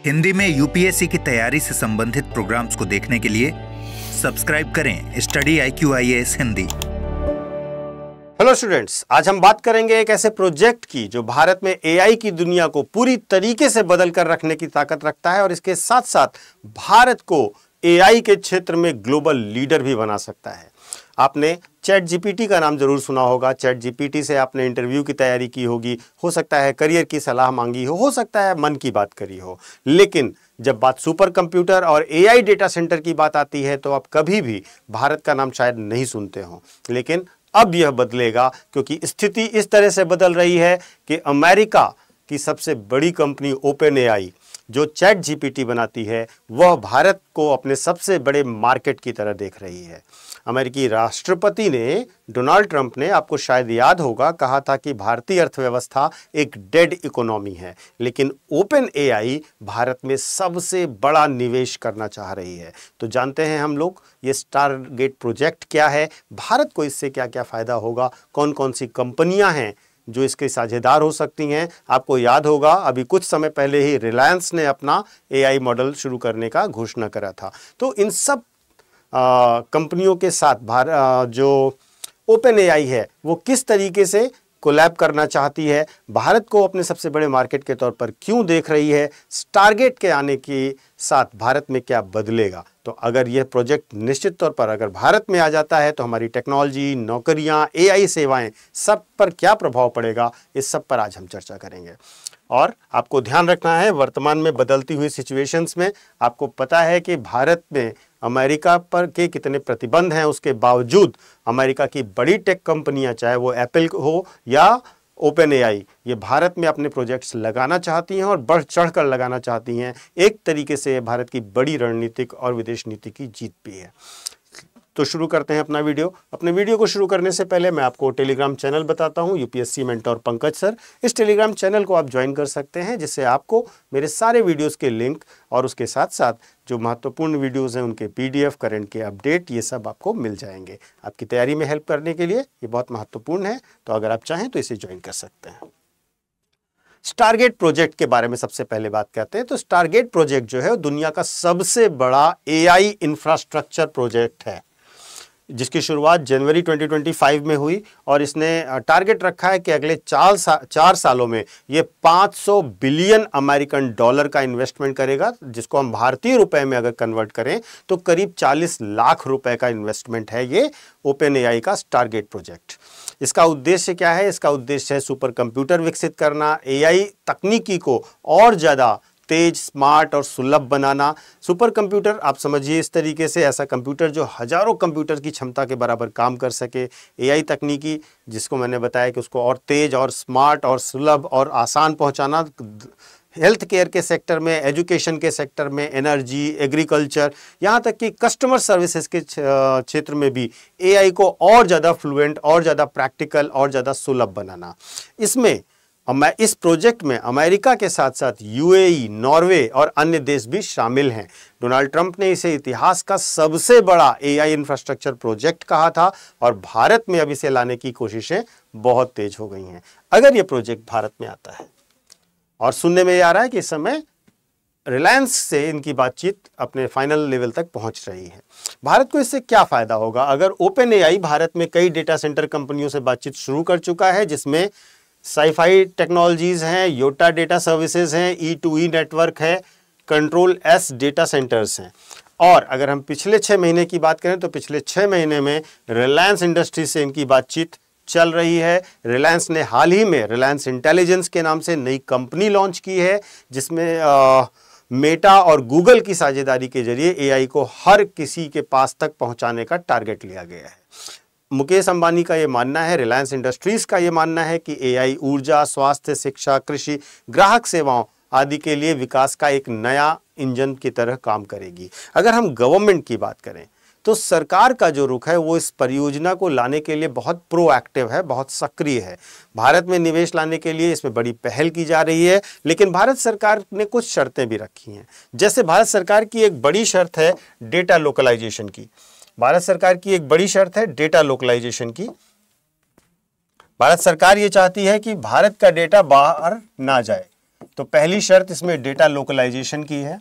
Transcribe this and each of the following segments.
हिंदी में यूपीएससी की तैयारी से संबंधित प्रोग्राम्स को देखने के लिए सब्सक्राइब करें study IQIAS Hindi. Hello students, आज हम बात करेंगे एक ऐसे प्रोजेक्ट की जो भारत में एआई की दुनिया को पूरी तरीके से बदल कर रखने की ताकत रखता है और इसके साथ साथ भारत को एआई के क्षेत्र में ग्लोबल लीडर भी बना सकता है। आपने चैट जीपीटी का नाम जरूर सुना होगा। चैट जीपीटी से आपने इंटरव्यू की तैयारी की होगी, हो सकता है करियर की सलाह मांगी हो सकता है मन की बात करी हो। लेकिन जब बात सुपर कंप्यूटर और एआई डेटा सेंटर की बात आती है तो आप कभी भी भारत का नाम शायद नहीं सुनते हो। लेकिन अब यह बदलेगा, क्योंकि स्थिति इस तरह से बदल रही है कि अमेरिका की सबसे बड़ी कंपनी ओपन एआई जो चैट जीपीटी बनाती है, वह भारत को अपने सबसे बड़े मार्केट की तरह देख रही है। अमेरिकी राष्ट्रपति ने, डोनाल्ड ट्रंप ने, आपको शायद याद होगा, कहा था कि भारतीय अर्थव्यवस्था एक डेड इकोनॉमी है, लेकिन ओपन एआई भारत में सबसे बड़ा निवेश करना चाह रही है। तो जानते हैं हम लोग ये स्टारगेट प्रोजेक्ट क्या है, भारत को इससे क्या क्या फायदा होगा, कौन कौन सी कंपनियां हैं जो इसके साझेदार हो सकती हैं। आपको याद होगा अभी कुछ समय पहले ही रिलायंस ने अपना एआई मॉडल शुरू करने का घोषणा करा था। तो इन सब कंपनियों के साथ जो ओपन एआई है वो किस तरीके से कोलैब करना चाहती है, भारत को अपने सबसे बड़े मार्केट के तौर पर क्यों देख रही है, स्टारगेट के आने के साथ भारत में क्या बदलेगा। तो अगर यह प्रोजेक्ट निश्चित तौर पर अगर भारत में आ जाता है तो हमारी टेक्नोलॉजी, नौकरियां, एआई सेवाएं, सब पर क्या प्रभाव पड़ेगा, इस सब पर आज हम चर्चा करेंगे। और आपको ध्यान रखना है, वर्तमान में बदलती हुई सिचुएशंस में आपको पता है कि भारत में अमेरिका पर के कितने प्रतिबंध हैं, उसके बावजूद अमेरिका की बड़ी टेक कंपनियां, चाहे वो एप्पल हो या ओपन एआई, ये भारत में अपने प्रोजेक्ट्स लगाना चाहती हैं और बढ़ चढ़ कर लगाना चाहती हैं। एक तरीके से भारत की बड़ी रणनीतिक और विदेश नीति की जीत भी है। तो शुरू करते हैं अपना वीडियो। अपने वीडियो को शुरू करने से पहले मैं आपको टेलीग्राम चैनल बताता हूं, यूपीएससी मेंटोर पंकज सर। इस टेलीग्राम चैनल को आप ज्वाइन कर सकते हैं, जिससे आपको मेरे सारे वीडियोस के लिंक और उसके साथ साथ जो महत्वपूर्ण वीडियोस हैं उनके PDF, करंट के अपडेट, ये सब आपको मिल जाएंगे। आपकी तैयारी में हेल्प करने के लिए ये बहुत महत्वपूर्ण है। तो अगर आप चाहें तो इसे ज्वाइन कर सकते हैं। स्टारगेट प्रोजेक्ट के बारे में सबसे पहले बात करते हैं। तो स्टारगेट प्रोजेक्ट जो है वो दुनिया का सबसे बड़ा एआई इंफ्रास्ट्रक्चर प्रोजेक्ट है, जिसकी शुरुआत जनवरी 2025 में हुई और इसने टारगेट रखा है कि अगले 4 सालों में ये 500 बिलियन अमेरिकन डॉलर का इन्वेस्टमेंट करेगा, जिसको हम भारतीय रुपए में अगर कन्वर्ट करें तो करीब 40 लाख रुपए का इन्वेस्टमेंट है ये ओपन एआई का स्टारगेट प्रोजेक्ट। इसका उद्देश्य क्या है? इसका उद्देश्य है सुपर कंप्यूटर विकसित करना, एआई तकनीकी को और ज़्यादा तेज, स्मार्ट और सुलभ बनाना। सुपर कंप्यूटर आप समझिए इस तरीके से, ऐसा कंप्यूटर जो हजारों कंप्यूटर की क्षमता के बराबर काम कर सके। एआई तकनीकी जिसको मैंने बताया कि उसको और तेज और स्मार्ट और सुलभ और आसान पहुंचाना, हेल्थ केयर के सेक्टर में, एजुकेशन के सेक्टर में, एनर्जी, एग्रीकल्चर, यहाँ तक कि कस्टमर सर्विसेज के क्षेत्र में भी एआई को और ज़्यादा फ्लुएंट, और ज़्यादा प्रैक्टिकल और ज़्यादा सुलभ बनाना। इस प्रोजेक्ट में अमेरिका के साथ साथ यूएई, नॉर्वे और अन्य देश भी शामिल हैं। डोनाल्ड ट्रंप ने इसे इतिहास का सबसे बड़ा एआई इंफ्रास्ट्रक्चर प्रोजेक्ट कहा था और भारत में अब इसे लाने की कोशिशें बहुत तेज हो गई हैं। अगर ये प्रोजेक्ट भारत में आता है, और सुनने में आ रहा है कि इस समय रिलायंस से इनकी बातचीत अपने फाइनल लेवल तक पहुंच रही है, भारत को इससे क्या फायदा होगा? अगर ओपन एआई भारत में कई डेटा सेंटर कंपनियों से बातचीत शुरू कर चुका है, जिसमें साइफाई टेक्नोलॉजीज हैं, योटा डेटा सर्विसेज हैं, E2E नेटवर्क है, कंट्रोल S डेटा सेंटर्स हैं। और अगर हम पिछले 6 महीने की बात करें तो पिछले 6 महीने में रिलायंस इंडस्ट्री से इनकी बातचीत चल रही है। रिलायंस ने हाल ही में रिलायंस इंटेलिजेंस के नाम से नई कंपनी लॉन्च की है, जिसमें मेटा और गूगल की साझेदारी के जरिए एआई को हर किसी के पास तक पहुंचाने का टारगेट लिया गया है। मुकेश अंबानी का ये मानना है, रिलायंस इंडस्ट्रीज का ये मानना है कि एआई ऊर्जा, स्वास्थ्य, शिक्षा, कृषि, ग्राहक सेवाओं आदि के लिए विकास का एक नया इंजन की तरह काम करेगी। अगर हम गवर्नमेंट की बात करें तो सरकार का जो रुख है वो इस परियोजना को लाने के लिए बहुत प्रोएक्टिव है, बहुत सक्रिय है। भारत में निवेश लाने के लिए इसमें बड़ी पहल की जा रही है, लेकिन भारत सरकार ने कुछ शर्तें भी रखी हैं। जैसे भारत सरकार की एक बड़ी शर्त है डेटा लोकलाइजेशन की। भारत सरकार की एक बड़ी शर्त है डेटा लोकलाइजेशन की। भारत सरकार ये चाहती है कि भारत का डेटा बाहर ना जाए। तो पहली शर्त इसमें डेटा लोकलाइजेशन की है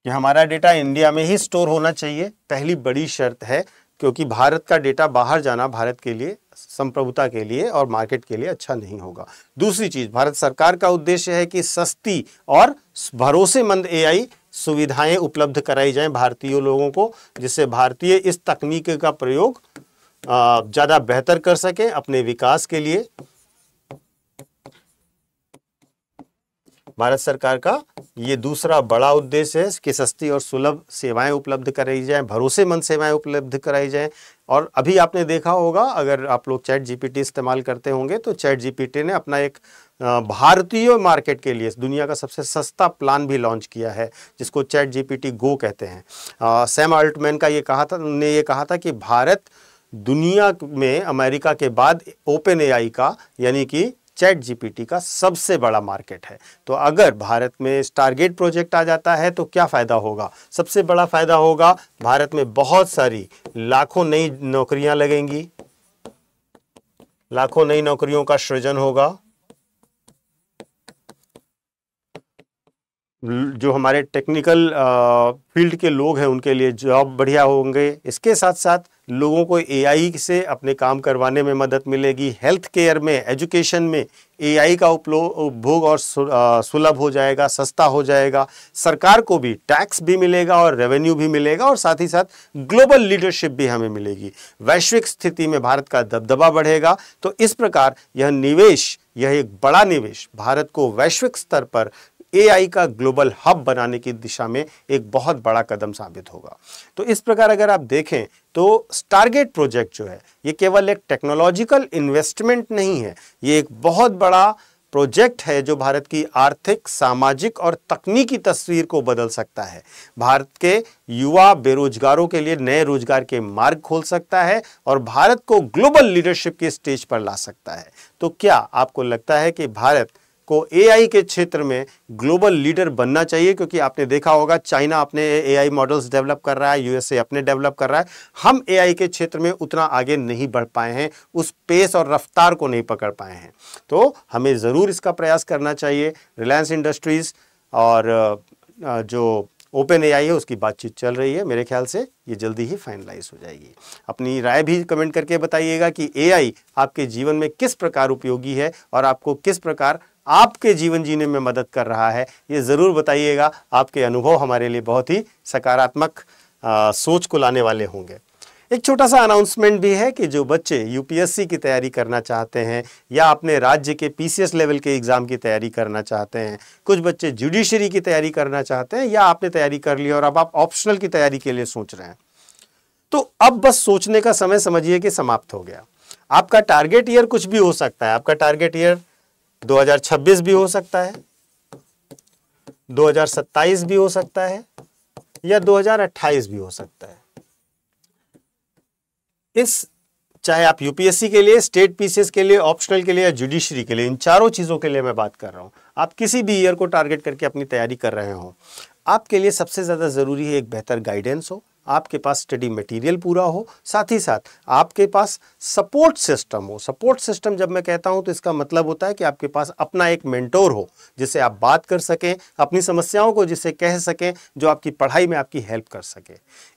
कि हमारा डेटा इंडिया में ही स्टोर होना चाहिए, पहली बड़ी शर्त है, क्योंकि भारत का डेटा बाहर जाना भारत के लिए, संप्रभुता के लिए और मार्केट के लिए अच्छा नहीं होगा। दूसरी चीज, भारत सरकार का उद्देश्य है कि सस्ती और भरोसेमंद एआई सुविधाएं उपलब्ध कराई जाएं भारतीय लोगों को, जिससे भारतीय इस तकनीक का प्रयोग ज्यादा बेहतर कर सके अपने विकास के लिए। भारत सरकार का ये दूसरा बड़ा उद्देश्य है कि सस्ती और सुलभ सेवाएं उपलब्ध कराई जाएं, भरोसेमंद सेवाएं उपलब्ध कराई जाएं। और अभी आपने देखा होगा, अगर आप लोग चैट जीपीटी इस्तेमाल करते होंगे तो चैट जीपीटी ने अपना एक भारतीय मार्केट के लिए दुनिया का सबसे सस्ता प्लान भी लॉन्च किया है, जिसको चैट जीपीटी गो कहते हैं। सैम अल्टमैन का ने ये कहा था कि भारत दुनिया में अमेरिका के बाद ओपन एआई का यानी कि चैट जीपीटी का सबसे बड़ा मार्केट है। तो अगर भारत में स्टारगेट प्रोजेक्ट आ जाता है तो क्या फायदा होगा? सबसे बड़ा फायदा होगा, भारत में बहुत सारी लाखों नई नौकरियां लगेंगी, लाखों नई नौकरियों का सृजन होगा, जो हमारे टेक्निकल फील्ड के लोग हैं उनके लिए जॉब बढ़िया होंगे। इसके साथ साथ लोगों को एआई से अपने काम करवाने में मदद मिलेगी। हेल्थ केयर में, एजुकेशन में एआई का उपभोग और सुलभ हो जाएगा, सस्ता हो जाएगा। सरकार को भी टैक्स भी मिलेगा और रेवेन्यू भी मिलेगा, और साथ ही साथ ग्लोबल लीडरशिप भी हमें मिलेगी। वैश्विक स्थिति में भारत का दबदबा बढ़ेगा। तो इस प्रकार यह एक बड़ा निवेश भारत को वैश्विक स्तर पर एआई का ग्लोबल हब बनाने की दिशा में एक बहुत बड़ा कदम साबित होगा। तो इस प्रकार अगर आप देखें तो स्टारगेट प्रोजेक्ट जो है ये केवल एक टेक्नोलॉजिकल इन्वेस्टमेंट नहीं है, ये एक बहुत बड़ा प्रोजेक्ट है जो भारत की आर्थिक, सामाजिक और तकनीकी तस्वीर को बदल सकता है। भारत के युवा बेरोजगारों के लिए नए रोजगार के मार्ग खोल सकता है और भारत को ग्लोबल लीडरशिप के स्टेज पर ला सकता है। तो क्या आपको लगता है कि भारत को एआई के क्षेत्र में ग्लोबल लीडर बनना चाहिए? क्योंकि आपने देखा होगा चाइना अपने एआई मॉडल्स डेवलप कर रहा है, यूएसए अपने डेवलप कर रहा है। हम एआई के क्षेत्र में उतना आगे नहीं बढ़ पाए हैं, उस पेस और रफ्तार को नहीं पकड़ पाए हैं। तो हमें ज़रूर इसका प्रयास करना चाहिए। रिलायंस इंडस्ट्रीज़ और जो ओपन एआई है उसकी बातचीत चल रही है, मेरे ख्याल से ये जल्दी ही फाइनलाइज हो जाएगी। अपनी राय भी कमेंट करके बताइएगा कि एआई आपके जीवन में किस प्रकार उपयोगी है और आपको किस प्रकार आपके जीवन जीने में मदद कर रहा है, ये ज़रूर बताइएगा। आपके अनुभव हमारे लिए बहुत ही सकारात्मक सोच को लाने वाले होंगे। एक छोटा सा अनाउंसमेंट भी है कि जो बच्चे यूपीएससी की तैयारी करना चाहते हैं या अपने राज्य के पीसीएस लेवल के एग्ज़ाम की तैयारी करना चाहते हैं, कुछ बच्चे जुडिशरी की तैयारी करना चाहते हैं, या आपने तैयारी कर ली और अब आप ऑप्शनल की तैयारी के लिए सोच रहे हैं, तो अब बस सोचने का समय समझिए कि समाप्त हो गया। आपका टारगेट ईयर कुछ भी हो सकता है। आपका टारगेट ईयर 2026 भी हो सकता है, 2027 भी हो सकता है, या 2028 भी हो सकता है। चाहे आप यूपीएससी के लिए, स्टेट पीसीएस के लिए, ऑप्शनल के लिए या जुडिशरी के लिए, इन चारों चीज़ों के लिए मैं बात कर रहा हूं। आप किसी भी ईयर को टारगेट करके अपनी तैयारी कर रहे हो, आपके लिए सबसे ज़्यादा ज़रूरी है एक बेहतर गाइडेंस हो, आपके पास स्टडी मटेरियल पूरा हो, साथ ही साथ आपके पास सपोर्ट सिस्टम हो। सपोर्ट सिस्टम जब मैं कहता हूं तो इसका मतलब होता है कि आपके पास अपना एक मेंटोर हो जिससे आप बात कर सकें, अपनी समस्याओं को जिससे कह सकें, जो आपकी पढ़ाई में आपकी हेल्प कर सके।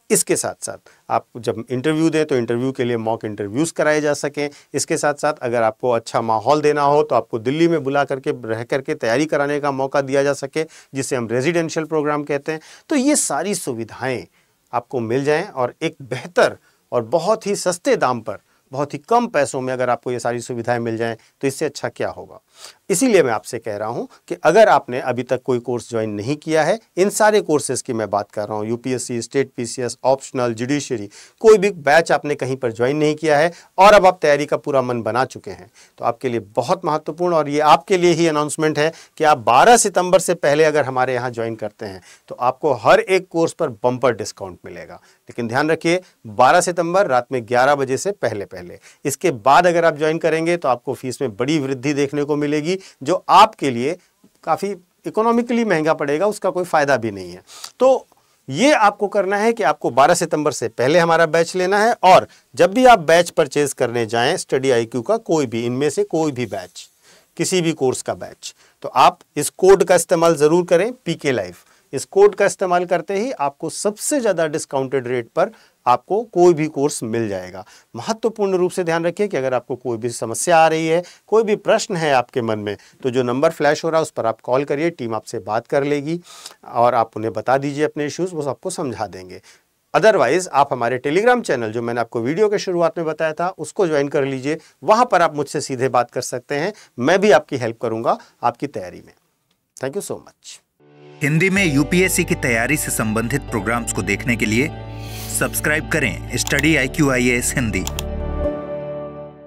इसके साथ साथ आप जब इंटरव्यू दें तो इंटरव्यू के लिए मॉक इंटरव्यूज़ कराए जा सकें। इसके साथ साथ अगर आपको अच्छा माहौल देना हो तो आपको दिल्ली में बुला करके रह करके तैयारी कराने का मौका दिया जा सके, जिसे हम रेजिडेंशियल प्रोग्राम कहते हैं। तो ये सारी सुविधाएं आपको मिल जाएं और एक बेहतर और बहुत ही सस्ते दाम पर, बहुत ही कम पैसों में अगर आपको ये सारी सुविधाएं मिल जाएं तो इससे अच्छा क्या होगा। इसीलिए मैं आपसे कह रहा हूं कि अगर आपने अभी तक कोई कोर्स ज्वाइन नहीं किया है, इन सारे कोर्सेज की मैं बात कर रहा हूं, UPSC, state PCS, optional, judiciary, कोई भी बैच आपने कहीं पर ज्वाइन नहीं किया है और अब आप तैयारी का पूरा मन बना चुके हैं, तो आपके लिए बहुत महत्वपूर्ण और ये आपके लिए ही अनाउंसमेंट है कि आप 12 सितंबर से पहले अगर हमारे यहाँ ज्वाइन करते हैं तो आपको हर एक कोर्स पर बम्पर डिस्काउंट मिलेगा। लेकिन ध्यान रखिए, 12 सितंबर रात में 11 बजे से पहले। इसके बाद अगर आप ज्वाइन करेंगे तो आपको फीस में बड़ी वृद्धि देखने को मिलेगी, जो आपके लिए काफ़ी इकोनॉमिकली महंगा पड़ेगा, उसका कोई फ़ायदा भी नहीं है। तो ये आपको करना है कि आपको 12 सितंबर से पहले हमारा बैच लेना है, और जब भी आप बैच परचेज करने जाएं, स्टडी आईक्यू का कोई भी, इनमें से कोई भी बैच, किसी भी कोर्स का बैच, तो आप इस कोड का इस्तेमाल जरूर करें, पीके लाइव। इस कोड का इस्तेमाल करते ही आपको सबसे ज्यादा डिस्काउंटेड रेट पर आपको कोई भी कोर्स मिल जाएगा। महत्वपूर्ण रूप से ध्यान रखिए कि अगर आपको कोई भी समस्या आ रही है, कोई भी प्रश्न है आपके मन में, तो जो नंबर फ्लैश हो रहा है उस पर आप कॉल करिए, टीम आपसे बात कर लेगी और आप उन्हें बता दीजिए अपने इश्यूज, वो आपको समझा देंगे। अदरवाइज आप हमारे टेलीग्राम चैनल, जो मैंने आपको वीडियो के शुरुआत में बताया था, उसको ज्वाइन कर लीजिए। वहां पर आप मुझसे सीधे बात कर सकते हैं, मैं भी आपकी हेल्प करूंगा आपकी तैयारी में। Thank you so much. Hindi में यूपीएससी की तैयारी से संबंधित प्रोग्राम्स को देखने के लिए सब्सक्राइब करें स्टडी IQ IAS हिंदी।